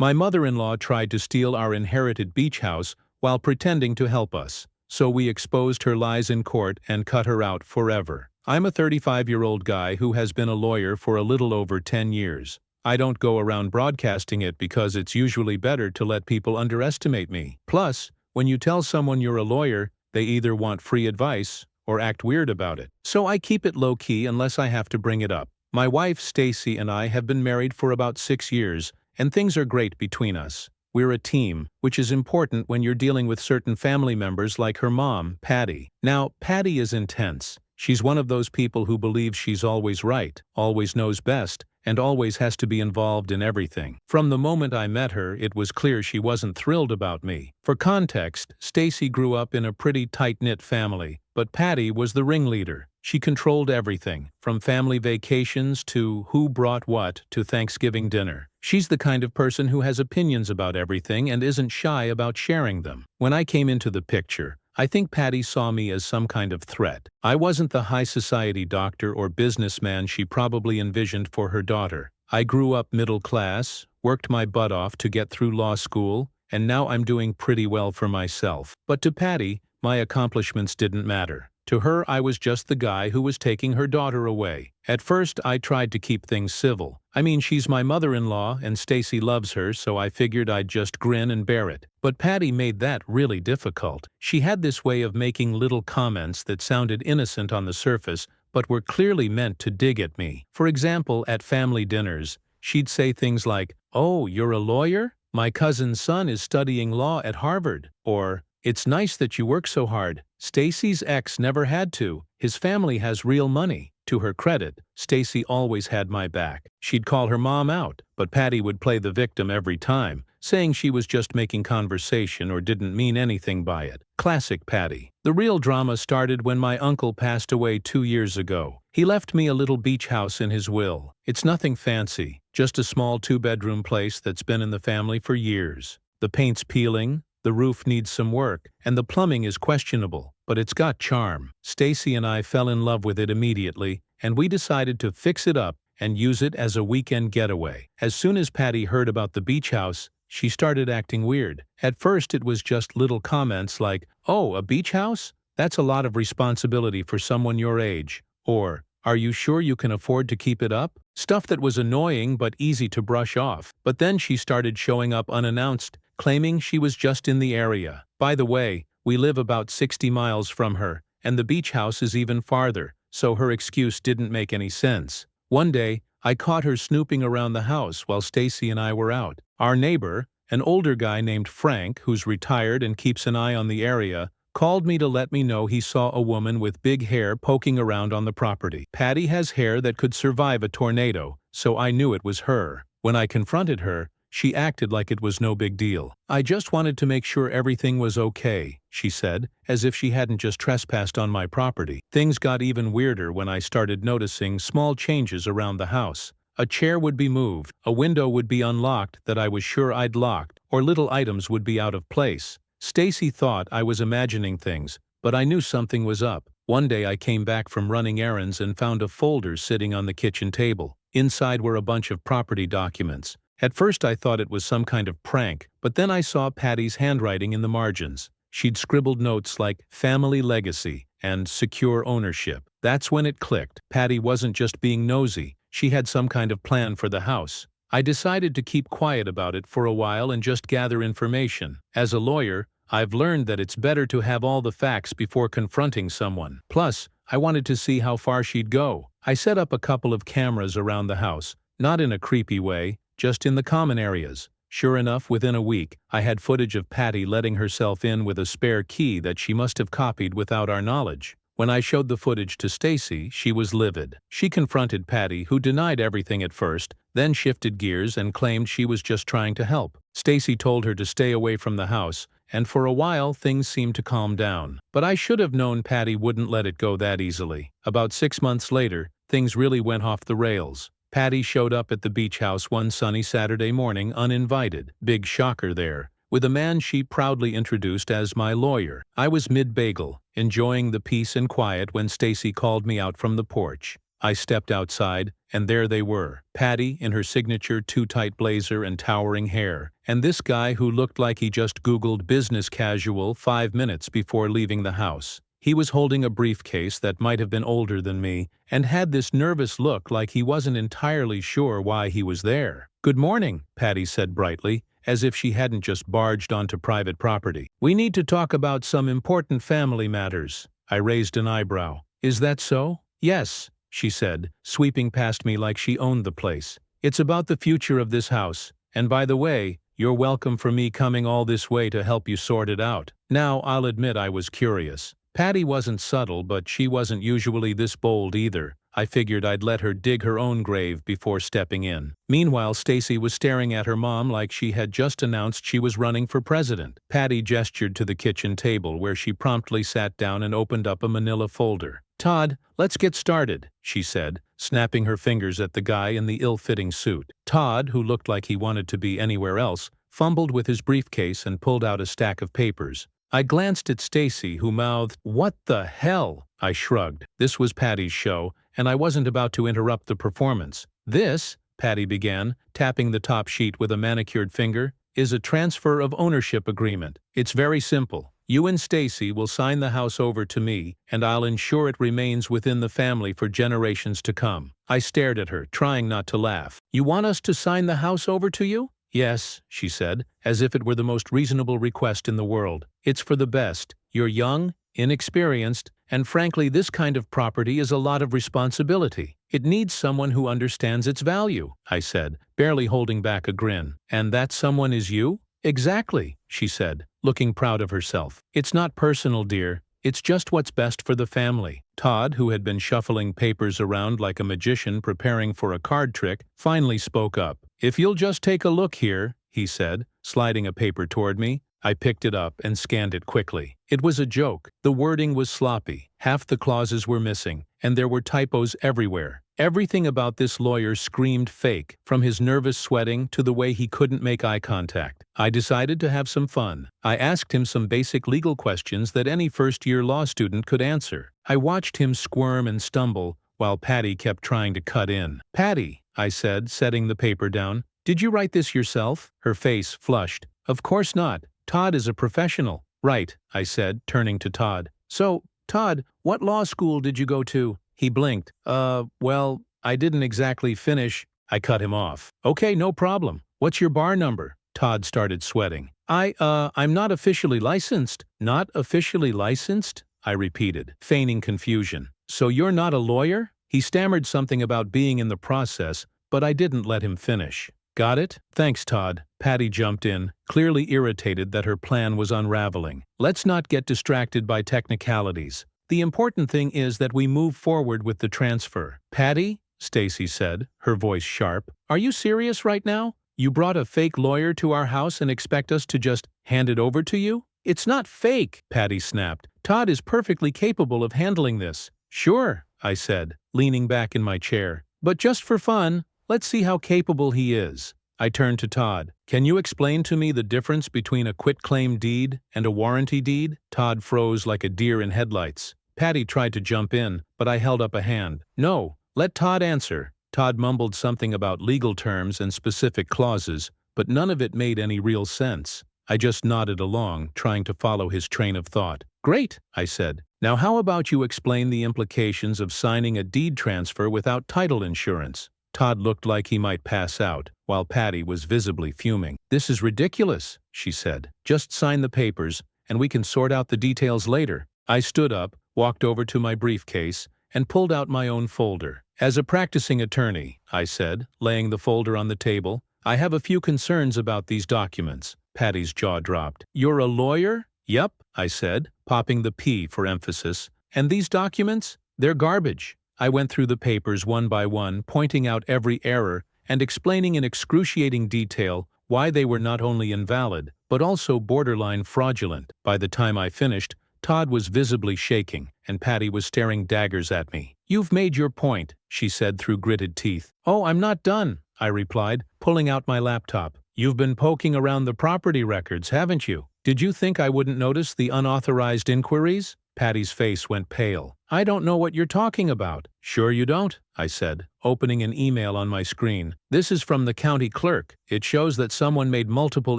My mother-in-law tried to steal our inherited beach house while pretending to help us, so we exposed her lies in court and cut her out forever. I'm a 35-year-old guy who has been a lawyer for a little over 10 years. I don't go around broadcasting it because it's usually better to let people underestimate me. Plus, when you tell someone you're a lawyer, they either want free advice or act weird about it. So I keep it low-key unless I have to bring it up. My wife Stacy and I have been married for about 6 years, and things are great between us. We're a team, which is important when you're dealing with certain family members like her mom, Patty. Now, Patty is intense. She's one of those people who believes she's always right, always knows best, and always has to be involved in everything. From the moment I met her, it was clear she wasn't thrilled about me. For context, Stacy grew up in a pretty tight-knit family, but Patty was the ringleader. She controlled everything, from family vacations to who brought what to Thanksgiving dinner. She's the kind of person who has opinions about everything and isn't shy about sharing them. When I came into the picture, I think Patty saw me as some kind of threat. I wasn't the high society doctor or businessman she probably envisioned for her daughter. I grew up middle class, worked my butt off to get through law school, and now I'm doing pretty well for myself. But to Patty, my accomplishments didn't matter. To her, I was just the guy who was taking her daughter away. At first, I tried to keep things civil. I mean, she's my mother-in-law and Stacy loves her, so I figured I'd just grin and bear it. But Patty made that really difficult. She had this way of making little comments that sounded innocent on the surface, but were clearly meant to dig at me. For example, at family dinners, she'd say things like, "Oh, you're a lawyer? My cousin's son is studying law at Harvard." Or, "It's nice that you work so hard. Stacy's ex never had to. His family has real money." To her credit, Stacy always had my back. She'd call her mom out, but Patty would play the victim every time, saying she was just making conversation or didn't mean anything by it. Classic Patty. The real drama started when my uncle passed away 2 years ago. He left me a little beach house in his will. It's nothing fancy, just a small 2-bedroom place that's been in the family for years. The paint's peeling, the roof needs some work, and the plumbing is questionable, but it's got charm. Stacy and I fell in love with it immediately, and we decided to fix it up and use it as a weekend getaway. As soon as Patty heard about the beach house, she started acting weird. At first it was just little comments like, "Oh, a beach house? That's a lot of responsibility for someone your age." Or, "Are you sure you can afford to keep it up?" Stuff that was annoying but easy to brush off. But then she started showing up unannounced, claiming she was just in the area. By the way, we live about 60 miles from her, and the beach house is even farther, so her excuse didn't make any sense. One day, I caught her snooping around the house while Stacy and I were out. Our neighbor, an older guy named Frank, who's retired and keeps an eye on the area, called me to let me know he saw a woman with big hair poking around on the property. Patty has hair that could survive a tornado, so I knew it was her. When I confronted her, she acted like it was no big deal. "I just wanted to make sure everything was okay," she said, as if she hadn't just trespassed on my property. Things got even weirder when I started noticing small changes around the house. A chair would be moved, a window would be unlocked that I was sure I'd locked, or little items would be out of place. Stacy thought I was imagining things, but I knew something was up. One day I came back from running errands and found a folder sitting on the kitchen table. Inside were a bunch of property documents. At first I thought it was some kind of prank, but then I saw Patty's handwriting in the margins. She'd scribbled notes like "family legacy" and "secure ownership." That's when it clicked. Patty wasn't just being nosy, she had some kind of plan for the house. I decided to keep quiet about it for a while and just gather information. As a lawyer, I've learned that it's better to have all the facts before confronting someone. Plus, I wanted to see how far she'd go. I set up a couple of cameras around the house, not in a creepy way, just in the common areas. Sure enough, within a week, I had footage of Patty letting herself in with a spare key that she must have copied without our knowledge. When I showed the footage to Stacy, she was livid. She confronted Patty, who denied everything at first, then shifted gears and claimed she was just trying to help. Stacy told her to stay away from the house, and for a while things seemed to calm down. But I should have known Patty wouldn't let it go that easily. About 6 months later, things really went off the rails. Patty showed up at the beach house one sunny Saturday morning uninvited. Big shocker there. With a man she proudly introduced as my lawyer. I was mid-bagel, enjoying the peace and quiet when Stacy called me out from the porch. I stepped outside, and there they were, Patty in her signature too-tight blazer and towering hair, and this guy who looked like he just Googled business casual 5 minutes before leaving the house. He was holding a briefcase that might have been older than me, and had this nervous look like he wasn't entirely sure why he was there. "Good morning," Patty said brightly, as if she hadn't just barged onto private property. "We need to talk about some important family matters." I raised an eyebrow. "Is that so?" "Yes," she said, sweeping past me like she owned the place. "It's about the future of this house, and by the way, you're welcome for me coming all this way to help you sort it out." Now, I'll admit I was curious. Patty wasn't subtle, but she wasn't usually this bold either. I figured I'd let her dig her own grave before stepping in. Meanwhile, Stacy was staring at her mom like she had just announced she was running for president. Patty gestured to the kitchen table where she promptly sat down and opened up a manila folder. "Todd, let's get started," she said, snapping her fingers at the guy in the ill-fitting suit. Todd, who looked like he wanted to be anywhere else, fumbled with his briefcase and pulled out a stack of papers. I glanced at Stacy, who mouthed, "What the hell?" I shrugged. This was Patty's show, and I wasn't about to interrupt the performance. "This," Patty began, tapping the top sheet with a manicured finger, "is a transfer of ownership agreement. It's very simple. You and Stacy will sign the house over to me, and I'll ensure it remains within the family for generations to come." I stared at her, trying not to laugh. "You want us to sign the house over to you?" "Yes," she said, as if it were the most reasonable request in the world. "It's for the best. You're young, inexperienced, and frankly this kind of property is a lot of responsibility. It needs someone who understands its value," I said, barely holding back a grin. "And that someone is you?" "Exactly," she said, looking proud of herself. "It's not personal, dear. It's just what's best for the family." Todd, who had been shuffling papers around like a magician preparing for a card trick, finally spoke up. "If you'll just take a look here," he said, sliding a paper toward me. I picked it up and scanned it quickly. It was a joke. The wording was sloppy, half the clauses were missing, and there were typos everywhere. Everything about this lawyer screamed fake, from his nervous sweating to the way he couldn't make eye contact. I decided to have some fun. I asked him some basic legal questions that any first-year law student could answer. I watched him squirm and stumble, while Patty kept trying to cut in. "Patty," I said, setting the paper down, "did you write this yourself?" Her face flushed. "Of course not. Todd is a professional." "Right," I said, turning to Todd. "So, Todd, what law school did you go to?" He blinked. Well, I didn't exactly finish." I cut him off. "Okay, no problem. What's your bar number?" Todd started sweating. I'm not officially licensed." "Not officially licensed?" I repeated, feigning confusion. "So you're not a lawyer?" He stammered something about being in the process, but I didn't let him finish. "Got it? Thanks, Todd." Patty jumped in, clearly irritated that her plan was unraveling. "Let's not get distracted by technicalities. The important thing is that we move forward with the transfer." "Patty," Stacy said, her voice sharp, "are you serious right now? You brought a fake lawyer to our house and expect us to just hand it over to you?" "It's not fake," Patty snapped. "Todd is perfectly capable of handling this." "Sure," I said, leaning back in my chair. "But just for fun, let's see how capable he is." I turned to Todd. "Can you explain to me the difference between a quitclaim deed and a warranty deed?" Todd froze like a deer in headlights. Patty tried to jump in, but I held up a hand. "No, let Todd answer." Todd mumbled something about legal terms and specific clauses, but none of it made any real sense. I just nodded along, trying to follow his train of thought. "Great," I said. "Now how about you explain the implications of signing a deed transfer without title insurance?" Todd looked like he might pass out, while Patty was visibly fuming. "This is ridiculous," she said. "Just sign the papers, and we can sort out the details later." I stood up, walked over to my briefcase, and pulled out my own folder. "As a practicing attorney," I said, laying the folder on the table, "I have a few concerns about these documents." Patty's jaw dropped. "You're a lawyer?" "Yup," I said, popping the P for emphasis. "And these documents? They're garbage." I went through the papers one by one, pointing out every error and explaining in excruciating detail why they were not only invalid, but also borderline fraudulent. By the time I finished, Todd was visibly shaking, and Patty was staring daggers at me. "You've made your point," she said through gritted teeth. "Oh, I'm not done," I replied, pulling out my laptop. "You've been poking around the property records, haven't you? Did you think I wouldn't notice the unauthorized inquiries?" Patty's face went pale. I don't know what you're talking about. Sure you don't, I said, opening an email on my screen. This is from the county clerk. It shows that someone made multiple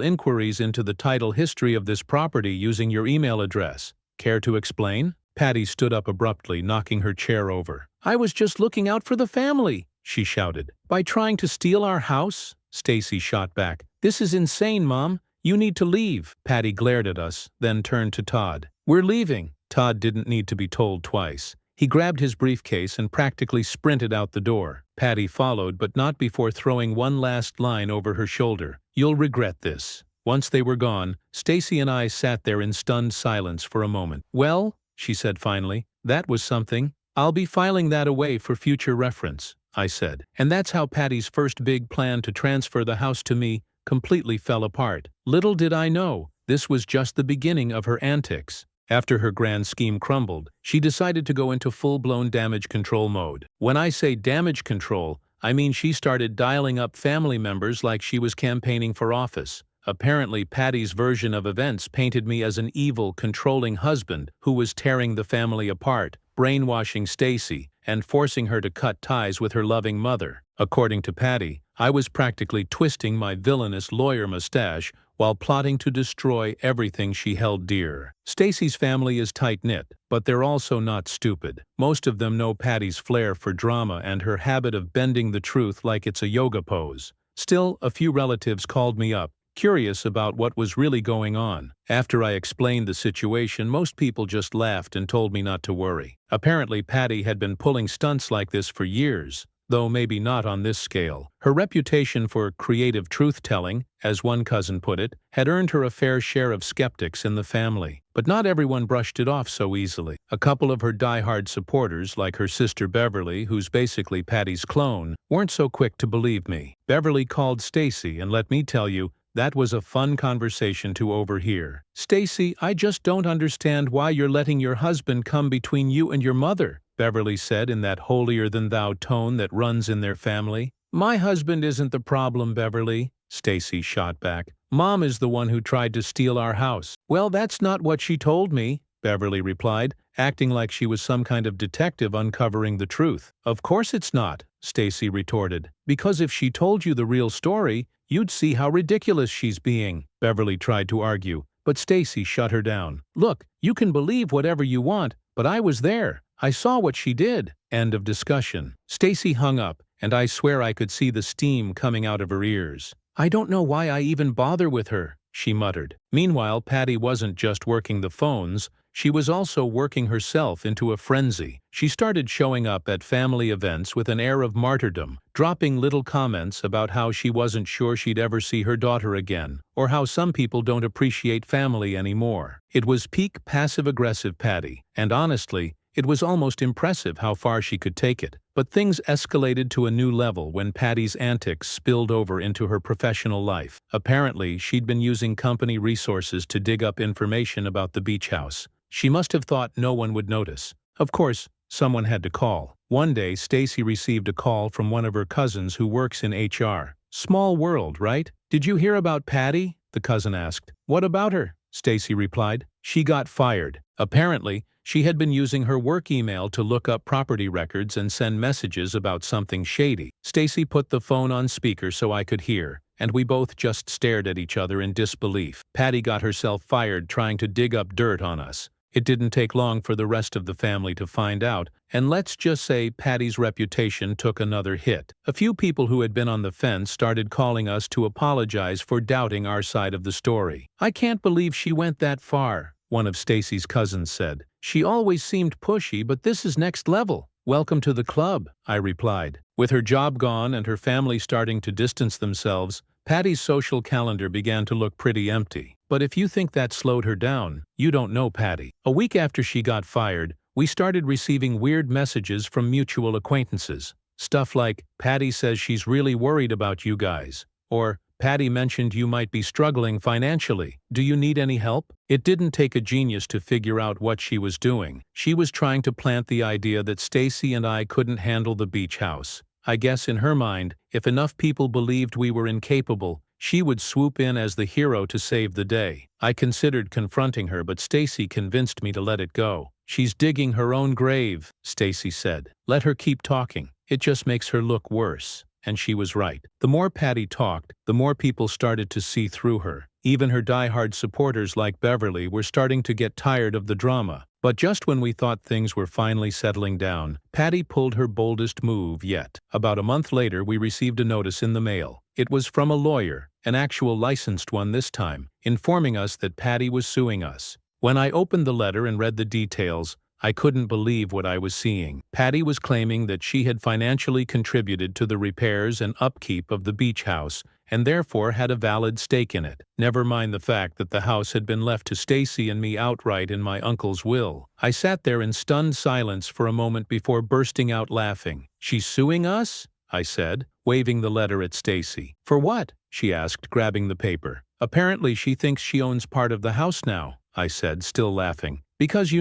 inquiries into the title history of this property using your email address. Care to explain? Patty stood up abruptly, knocking her chair over. I was just looking out for the family, she shouted. By trying to steal our house? Stacy shot back. This is insane, Mom. You need to leave. Patty glared at us, then turned to Todd. We're leaving. Todd didn't need to be told twice. He grabbed his briefcase and practically sprinted out the door. Patty followed, but not before throwing one last line over her shoulder. You'll regret this. Once they were gone, Stacy and I sat there in stunned silence for a moment. Well, she said finally, that was something. I'll be filing that away for future reference, I said. And that's how Patty's first big plan to transfer the house to me completely fell apart. Little did I know, this was just the beginning of her antics. After her grand scheme crumbled, she decided to go into full-blown damage control mode. When I say damage control, I mean she started dialing up family members like she was campaigning for office. Apparently, Patty's version of events painted me as an evil, controlling husband who was tearing the family apart, brainwashing Stacy, and forcing her to cut ties with her loving mother. According to Patty, I was practically twisting my villainous lawyer mustache while plotting to destroy everything she held dear. Stacy's family is tight-knit, but they're also not stupid. Most of them know Patty's flair for drama and her habit of bending the truth like it's a yoga pose. Still, a few relatives called me up, curious about what was really going on. After I explained the situation, most people just laughed and told me not to worry. Apparently, Patty had been pulling stunts like this for years, though maybe not on this scale. Her reputation for creative truth-telling, as one cousin put it, had earned her a fair share of skeptics in the family. But not everyone brushed it off so easily. A couple of her die-hard supporters, like her sister Beverly, who's basically Patty's clone, weren't so quick to believe me. Beverly called Stacy, and let me tell you, that was a fun conversation to overhear. Stacy, I just don't understand why you're letting your husband come between you and your mother, Beverly said in that holier-than-thou tone that runs in their family. My husband isn't the problem, Beverly, Stacy shot back. Mom is the one who tried to steal our house. Well, that's not what she told me, Beverly replied, acting like she was some kind of detective uncovering the truth. Of course it's not, Stacy retorted. Because if she told you the real story, you'd see how ridiculous she's being. Beverly tried to argue, but Stacy shut her down. Look, you can believe whatever you want, but I was there. I saw what she did. End of discussion. Stacy hung up, and I swear I could see the steam coming out of her ears. I don't know why I even bother with her, she muttered. Meanwhile, Patty wasn't just working the phones, she was also working herself into a frenzy. She started showing up at family events with an air of martyrdom, dropping little comments about how she wasn't sure she'd ever see her daughter again, or how some people don't appreciate family anymore. It was peak passive-aggressive Patty, and honestly, it was almost impressive how far she could take it. But things escalated to a new level when Patty's antics spilled over into her professional life. Apparently, she'd been using company resources to dig up information about the beach house. She must have thought no one would notice. Of course, someone had to call. One day, Stacy received a call from one of her cousins who works in HR. Small world, right? Did you hear about Patty? The cousin asked. What about her? Stacy replied. She got fired. Apparently, she had been using her work email to look up property records and send messages about something shady. Stacy put the phone on speaker so I could hear, and we both just stared at each other in disbelief. Patty got herself fired trying to dig up dirt on us. It didn't take long for the rest of the family to find out, and let's just say Patty's reputation took another hit. A few people who had been on the fence started calling us to apologize for doubting our side of the story. I can't believe she went that far, one of Stacy's cousins said. She always seemed pushy, but this is next level. Welcome to the club, I replied. With her job gone and her family starting to distance themselves, Patty's social calendar began to look pretty empty. But if you think that slowed her down, you don't know Patty. A week after she got fired, we started receiving weird messages from mutual acquaintances. Stuff like, Patty says she's really worried about you guys. Or, Patty mentioned you might be struggling financially. Do you need any help? It didn't take a genius to figure out what she was doing. She was trying to plant the idea that Stacy and I couldn't handle the beach house. I guess in her mind, if enough people believed we were incapable, She would swoop in as the hero to save the day. I considered confronting her, but Stacy convinced me to let it go. "She's digging her own grave," Stacy said. "Let her keep talking. It just makes her look worse." And she was right. The more Patty talked, the more people started to see through her. Even her die-hard supporters like Beverly were starting to get tired of the drama. But just when we thought things were finally settling down, Patty pulled her boldest move yet. About a month later, we received a notice in the mail. It was from a lawyer, an actual licensed one this time, informing us that Patty was suing us. When I opened the letter and read the details, I couldn't believe what I was seeing. Patty was claiming that she had financially contributed to the repairs and upkeep of the beach house, and therefore had a valid stake in it. Never mind the fact that the house had been left to Stacy and me outright in my uncle's will. I sat there in stunned silence for a moment before bursting out laughing. "She's suing us?" I said, waving the letter at Stacy. "For what?" she asked, grabbing the paper. "Apparently she thinks she owns part of the house now," I said, still laughing. "Because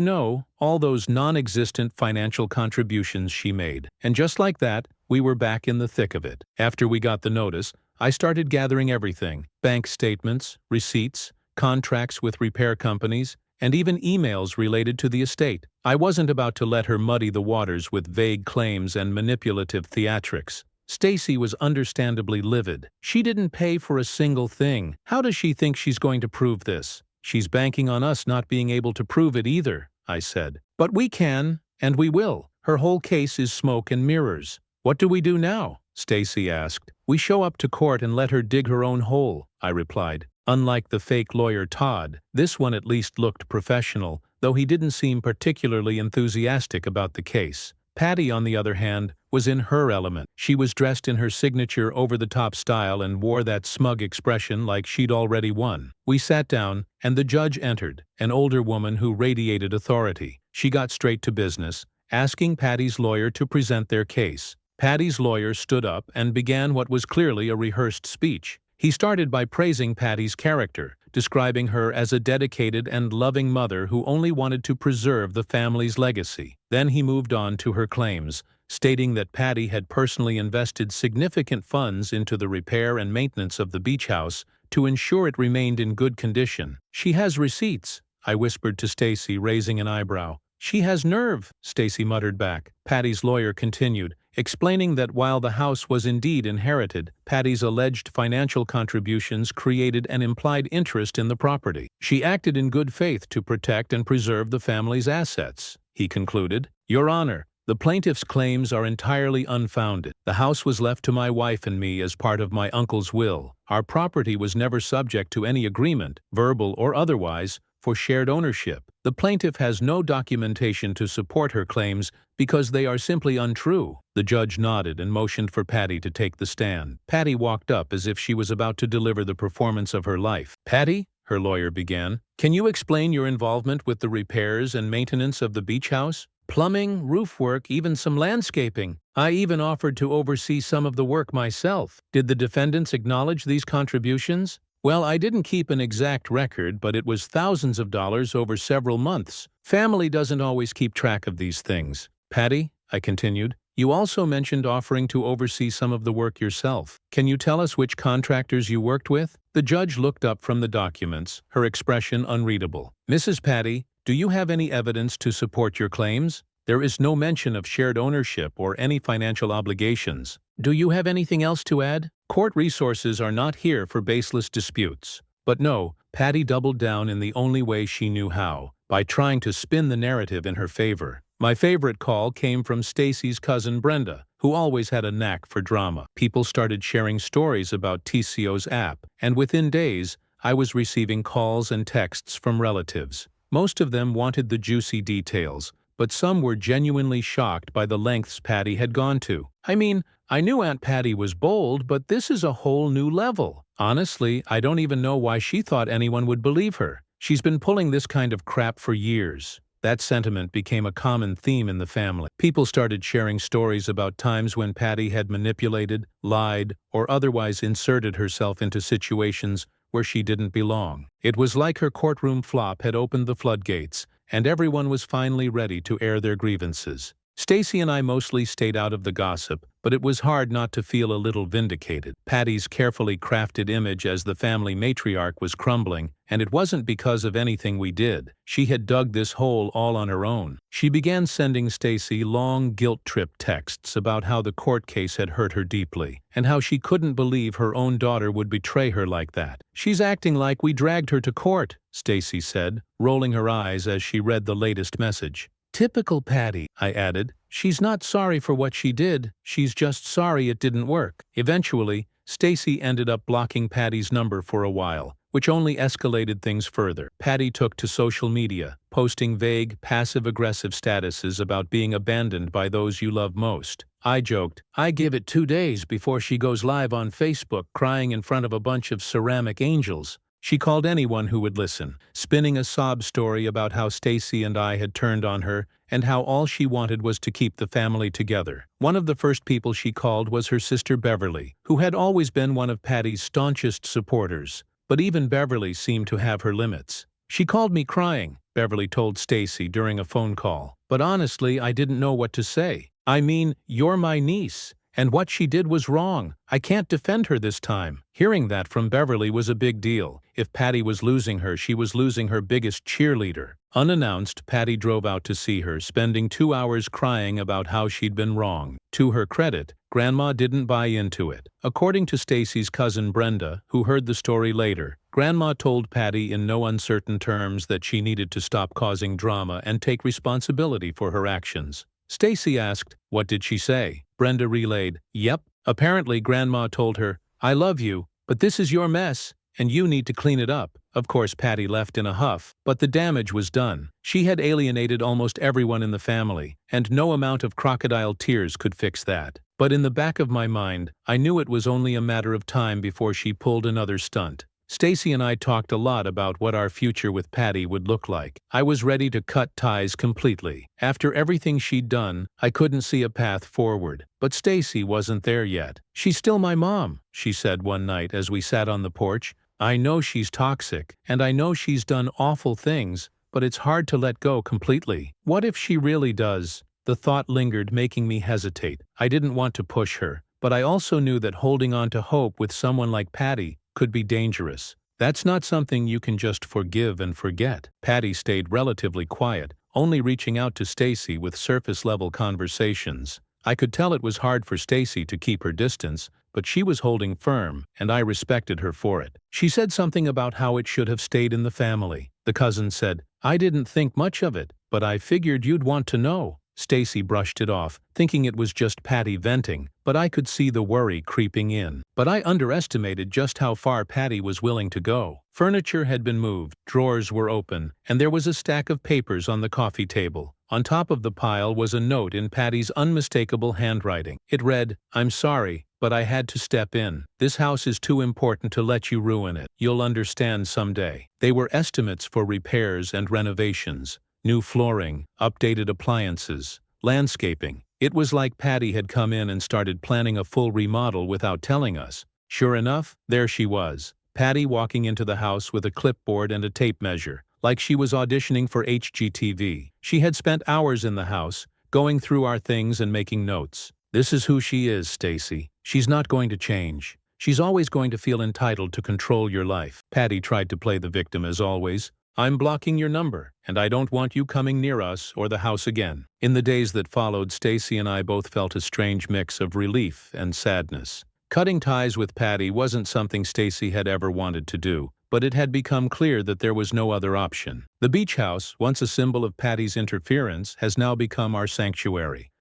all those non-existent financial contributions she made." And just like that, we were back in the thick of it. After we got the notice, I started gathering everything: bank statements, receipts, contracts with repair companies, and even emails related to the estate. I wasn't about to let her muddy the waters with vague claims and manipulative theatrics. Stacy was understandably livid. "She didn't pay for a single thing. How does she think she's going to prove this?" "She's banking on us not being able to prove it either," I said. "But we can, and we will. Her whole case is smoke and mirrors." "What do we do now?" Stacy asked. "We show up to court and let her dig her own hole," I replied. Unlike the fake lawyer Todd, this one at least looked professional, though he didn't seem particularly enthusiastic about the case. Patty, on the other hand, was in her element. She was dressed in her signature over-the-top style and wore that smug expression like she'd already won. We sat down, and the judge entered, an older woman who radiated authority. She got straight to business, asking Patty's lawyer to present their case. Patty's lawyer stood up and began what was clearly a rehearsed speech. He started by praising Patty's character, describing her as a dedicated and loving mother who only wanted to preserve the family's legacy. Then he moved on to her claims, stating that Patty had personally invested significant funds into the repair and maintenance of the beach house to ensure it remained in good condition. "She has receipts," I whispered to Stacy, raising an eyebrow. "She has nerve," Stacy muttered back. Patty's lawyer continued, explaining that while the house was indeed inherited, Patty's alleged financial contributions created an implied interest in the property. "She acted in good faith to protect and preserve the family's assets," he concluded. "Your Honor, the plaintiff's claims are entirely unfounded. The house was left to my wife and me as part of my uncle's will. Our property was never subject to any agreement, verbal or otherwise, for shared ownership. The plaintiff has no documentation to support her claims because they are simply untrue." The judge nodded and motioned for Patty to take the stand. Patty walked up as if she was about to deliver the performance of her life. "Patty," her lawyer began, "can you explain your involvement with the repairs and maintenance of the beach house? Plumbing, roof work, even some landscaping. I even offered to oversee some of the work myself. Did the defendants acknowledge these contributions?" "Well, I didn't keep an exact record, but it was thousands of dollars over several months. Family doesn't always keep track of these things." "Patty," I continued, "you also mentioned offering to oversee some of the work yourself. Can you tell us which contractors you worked with?" The judge looked up from the documents, her expression unreadable. "Mrs. Patty, do you have any evidence to support your claims? There is no mention of shared ownership or any financial obligations. Do you have anything else to add? Court resources are not here for baseless disputes." But no, Patty doubled down in the only way she knew how, by trying to spin the narrative in her favor. My favorite call came from Stacy's cousin Brenda, who always had a knack for drama. People started sharing stories about TCO's app, and within days, I was receiving calls and texts from relatives. Most of them wanted the juicy details, but some were genuinely shocked by the lengths Patty had gone to. "I mean, I knew Aunt Patty was bold, but this is a whole new level. Honestly, I don't even know why she thought anyone would believe her. She's been pulling this kind of crap for years." That sentiment became a common theme in the family. People started sharing stories about times when Patty had manipulated, lied, or otherwise inserted herself into situations where she didn't belong. It was like her courtroom flop had opened the floodgates, and everyone was finally ready to air their grievances. Stacy and I mostly stayed out of the gossip, but it was hard not to feel a little vindicated. Patty's carefully crafted image as the family matriarch was crumbling, and it wasn't because of anything we did. She had dug this hole all on her own. She began sending Stacy long, guilt-trip texts about how the court case had hurt her deeply, and how she couldn't believe her own daughter would betray her like that. "She's acting like we dragged her to court," Stacy said, rolling her eyes as she read the latest message. "Typical Patty," I added. "She's not sorry for what she did, she's just sorry it didn't work." Eventually, Stacy ended up blocking Patty's number for a while, which only escalated things further. Patty took to social media, posting vague, passive-aggressive statuses about being abandoned by those you love most. I joked, "I give it 2 days before she goes live on Facebook crying in front of a bunch of ceramic angels." She called anyone who would listen, spinning a sob story about how Stacy and I had turned on her and how all she wanted was to keep the family together. One of the first people she called was her sister Beverly, who had always been one of Patty's staunchest supporters. But even Beverly seemed to have her limits. "She called me crying," Beverly told Stacy during a phone call. "But honestly, I didn't know what to say. I mean, you're my niece. And what she did was wrong. I can't defend her this time." Hearing that from Beverly was a big deal. If Patty was losing her, she was losing her biggest cheerleader. Unannounced, Patty drove out to see her, spending 2 hours crying about how she'd been wrong. To her credit, Grandma didn't buy into it. According to Stacy's cousin Brenda, who heard the story later, Grandma told Patty in no uncertain terms that she needed to stop causing drama and take responsibility for her actions. Stacy asked, "What did she say?" Brenda relayed, "Yep. Apparently Grandma told her, 'I love you, but this is your mess, and you need to clean it up.'" Of course Patty left in a huff, but the damage was done. She had alienated almost everyone in the family, and no amount of crocodile tears could fix that. But in the back of my mind, I knew it was only a matter of time before she pulled another stunt. Stacy and I talked a lot about what our future with Patty would look like. I was ready to cut ties completely. After everything she'd done, I couldn't see a path forward. But Stacy wasn't there yet. "She's still my mom," she said one night as we sat on the porch. "I know she's toxic, and I know she's done awful things, but it's hard to let go completely. What if she really does?" The thought lingered, making me hesitate. I didn't want to push her, but I also knew that holding on to hope with someone like Patty could be dangerous. That's not something you can just forgive and forget. Patty stayed relatively quiet, only reaching out to Stacy with surface-level conversations. I could tell it was hard for Stacy to keep her distance, but she was holding firm, and I respected her for it. She said something about how it should have stayed in the family. The cousin said, "I didn't think much of it, but I figured you'd want to know." Stacy brushed it off, thinking it was just Patty venting, but I could see the worry creeping in. But I underestimated just how far Patty was willing to go. Furniture had been moved, drawers were open, and there was a stack of papers on the coffee table. On top of the pile was a note in Patty's unmistakable handwriting. It read, "I'm sorry, but I had to step in. This house is too important to let you ruin it. You'll understand someday." They were estimates for repairs and renovations. New flooring, updated appliances, landscaping. It was like Patty had come in and started planning a full remodel without telling us. Sure enough, there she was, Patty walking into the house with a clipboard and a tape measure, like she was auditioning for HGTV. She had spent hours in the house, going through our things and making notes. "This is who she is, Stacy. She's not going to change. She's always going to feel entitled to control your life." Patty tried to play the victim as always. "I'm blocking your number, and I don't want you coming near us or the house again." In the days that followed, Stacy and I both felt a strange mix of relief and sadness. Cutting ties with Patty wasn't something Stacy had ever wanted to do, but it had become clear that there was no other option. The beach house, once a symbol of Patty's interference, has now become our sanctuary.